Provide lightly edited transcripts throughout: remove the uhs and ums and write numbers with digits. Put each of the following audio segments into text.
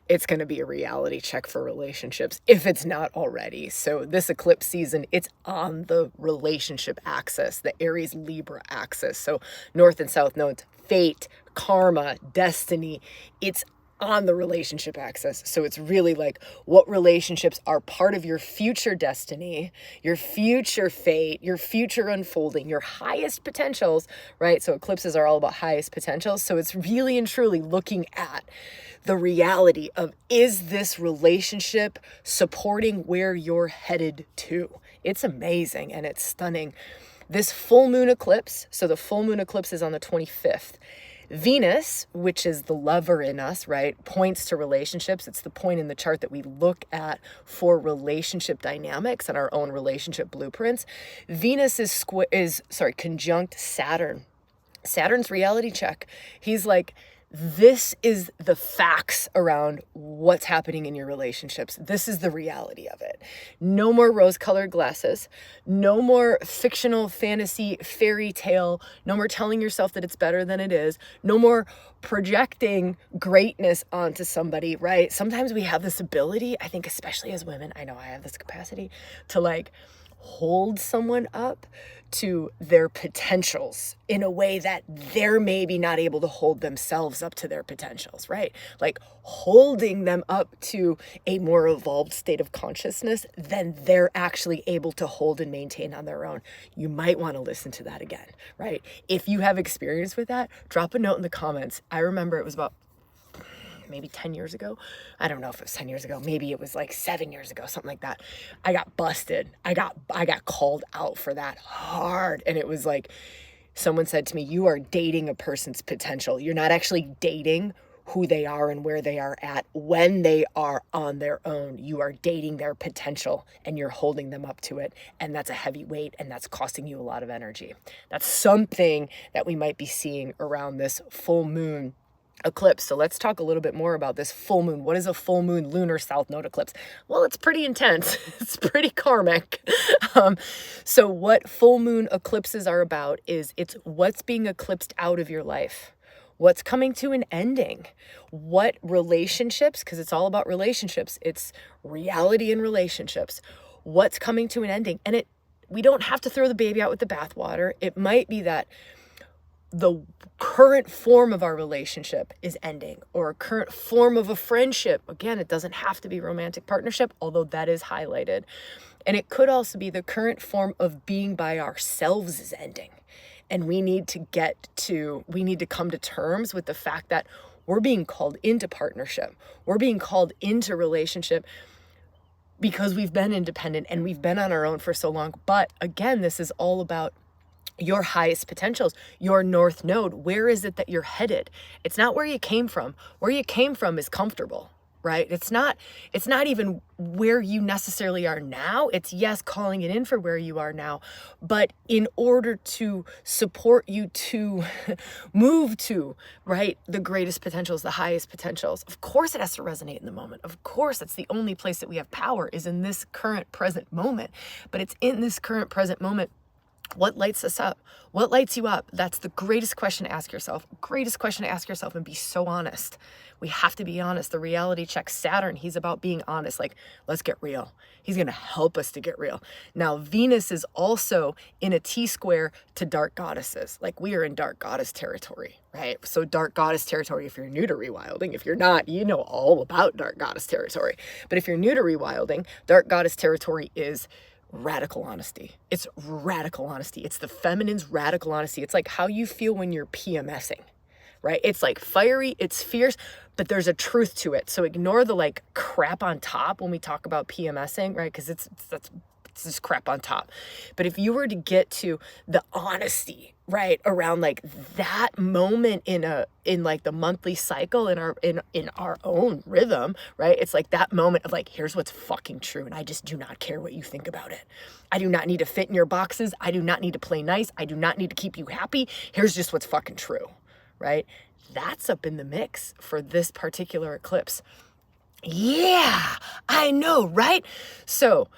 it's going to be a reality check for relationships if it's not already. So this eclipse season, it's on the relationship axis, the Aries Libra axis. So North and South nodes, fate, karma, destiny, it's on the relationship axis. So it's really like what relationships are part of your future destiny, your future fate, your future unfolding, your highest potentials, right? So eclipses are all about highest potentials. So it's really and truly looking at the reality of, is this relationship supporting where you're headed to? It's amazing and it's stunning. This full moon eclipse, so the full moon eclipse is on the 25th. Venus, which is the lover in us, right, points to relationships. It's the point in the chart that we look at for relationship dynamics and our own relationship blueprints. Venus is conjunct Saturn. Saturn's reality check. He's like, this is the facts around what's happening in your relationships. This is the reality of it. No more rose-colored glasses. No more fictional fantasy fairy tale. No more telling yourself that it's better than it is. No more projecting greatness onto somebody, right? Sometimes we have this ability, I think especially as women, I know I have this capacity to like hold someone up to their potentials in a way that they're maybe not able to hold themselves up to their potentials, right? Like holding them up to a more evolved state of consciousness than they're actually able to hold and maintain on their own. You might want to listen to that again, right? If you have experience with that, drop a note in the comments. I remember it was about maybe 10 years ago. I don't know if it was 10 years ago. Maybe it was like 7 years ago, something like that. I got busted. I got called out for that hard. And it was like, someone said to me, you are dating a person's potential. You're not actually dating who they are and where they are at when they are on their own. You are dating their potential and you're holding them up to it. And that's a heavy weight and that's costing you a lot of energy. That's something that we might be seeing around this full moon eclipse. So let's talk a little bit more about this full moon. What is a full moon lunar South Node eclipse? Well, it's pretty intense. It's pretty karmic. So what full moon eclipses are about is it's what's being eclipsed out of your life. What's coming to an ending? What relationships, because it's all about relationships. It's reality in relationships. What's coming to an ending? And we don't have to throw the baby out with the bathwater. It might be that the current form of our relationship is ending, or a current form of a friendship. Again, it doesn't have to be romantic partnership, although that is highlighted. And it could also be the current form of being by ourselves is ending. And we need to come to terms with the fact that we're being called into partnership. We're being called into relationship because we've been independent and we've been on our own for so long. But again, this is all about your highest potentials, your North Node. Where is it that you're headed? It's not where you came from. Where you came from is comfortable, right? It's not even where you necessarily are now. It's yes, calling it in for where you are now. But in order to support you to move to, right, the greatest potentials, the highest potentials, of course it has to resonate in the moment. Of course, that's the only place that we have power is in this current present moment. But it's in this current present moment. What lights us up? What lights you up? That's the greatest question to ask yourself. Greatest question to ask yourself, and be so honest. We have to be honest. The reality check Saturn, he's about being honest. Like, let's get real. He's going to help us to get real. Now, Venus is also in a T-square to dark goddesses. Like, we are in dark goddess territory, right? So dark goddess territory, if you're new to ReWilding, if you're not, you know all about dark goddess territory. But if you're new to ReWilding, dark goddess territory is radical honesty. It's radical honesty. It's the feminine's radical honesty. It's like how you feel when you're PMSing, right? It's like fiery, it's fierce, but there's a truth to it. So ignore the like crap on top when we talk about PMSing, right? Because it's just crap on top. But if you were to get to the honesty, right, around like that moment in like the monthly cycle in our own rhythm, right? It's like that moment of like, here's what's fucking true, and I just do not care what you think about it. I do not need to fit in your boxes. I do not need to play nice. I do not need to keep you happy. Here's just what's fucking true, right? That's up in the mix for this particular eclipse. Yeah, I know, right? So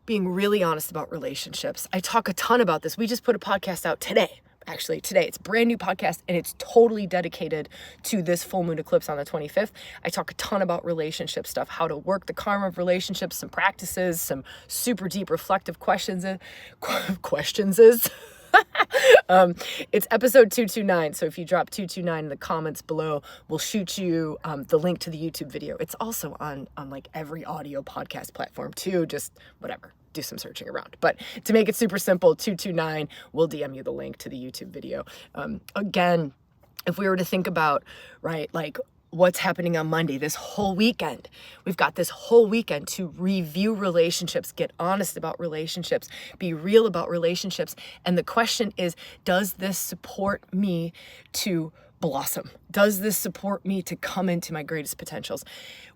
being really honest about relationships. I talk a ton about this. We just put a podcast out today actually today. It's a brand new podcast, and it's totally dedicated to this full moon eclipse on the 25th. I talk a ton about relationship stuff, how to work the karma of relationships, some practices, some super deep reflective questions. It's episode 229. So if you drop 229 in the comments below, we'll shoot you the link to the YouTube video. It's also on like every audio podcast platform too. Just whatever. Do some searching around. But to make it super simple, 229, we'll DM you the link to the YouTube video. Again, if we were to think about, right, like what's happening on Monday, this whole weekend, we've got this whole weekend to review relationships, get honest about relationships, be real about relationships. And the question is, does this support me to blossom? Does this support me to come into my greatest potentials?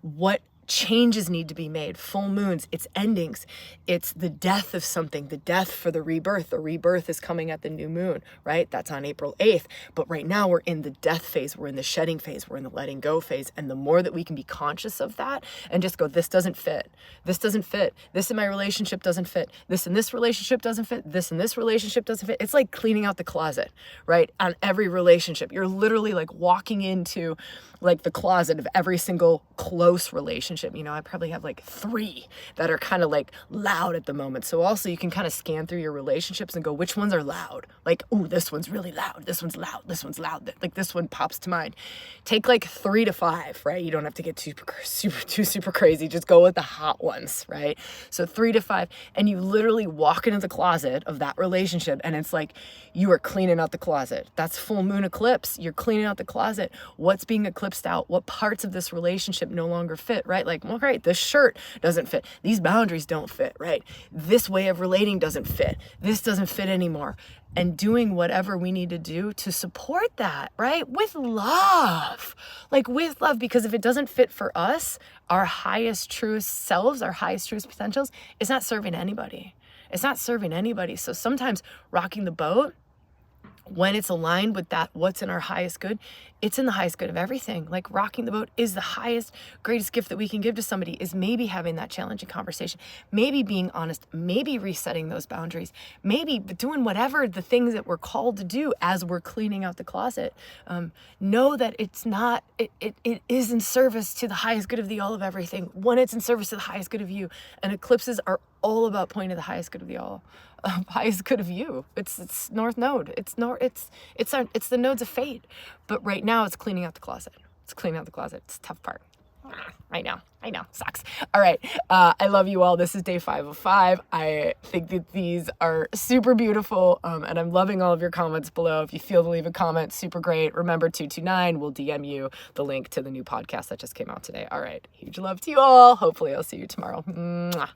What changes need to be made? Full moons, it's endings, it's the death of something, the death for the rebirth. The rebirth is coming at the new moon, right? That's on April 8th. But right now we're in the death phase, we're in the shedding phase, we're in the letting go phase. And the more that we can be conscious of that and just go, this doesn't fit, this doesn't fit, this in my relationship doesn't fit, this in this relationship doesn't fit, this in this relationship doesn't fit. It's like cleaning out the closet, right? On every relationship, you're literally like walking into like the closet of every single close relationship. You know, I probably have like 3 that are kind of like loud at the moment. So also you can kind of scan through your relationships and go, which ones are loud? Like, ooh, this one's really loud. This one's loud. This one's loud. Like this one pops to mind. Take like 3 to 5, right? You don't have to get super crazy. Just go with the hot ones, right? So 3 to 5, and you literally walk into the closet of that relationship, and it's like you are cleaning out the closet. That's full moon eclipse. You're cleaning out the closet. What's being eclipsed out? What parts of this relationship no longer fit, right? Like, well, great, this shirt doesn't fit. These boundaries don't fit, right? This way of relating doesn't fit. This doesn't fit anymore. And doing whatever we need to do to support that, right? With love, like with love, because if it doesn't fit for us, our highest, truest selves, our highest, truest potentials, it's not serving anybody. It's not serving anybody. So sometimes rocking the boat, when it's aligned with that, what's in our highest good, it's in the highest good of everything. Like rocking the boat is the highest, greatest gift that we can give to somebody, is maybe having that challenging conversation, maybe being honest, maybe resetting those boundaries, maybe doing whatever the things that we're called to do as we're cleaning out the closet. Know that it's not, it is in service to the highest good of the all of everything, when it's in service to the highest good of you. And eclipses are all about pointing to the highest good of the all. Highest good of you. It's North Node. It's the nodes of fate. But right now it's cleaning out the closet. It's cleaning out the closet. It's the tough part. I know, sucks. All right, I love you all. This is day 505. I think that these are super beautiful, and I'm loving all of your comments below. If you feel to leave a comment, super great. Remember, 229, we'll DM you the link to the new podcast that just came out today. All right, huge love to you all. Hopefully I'll see you tomorrow. Mwah.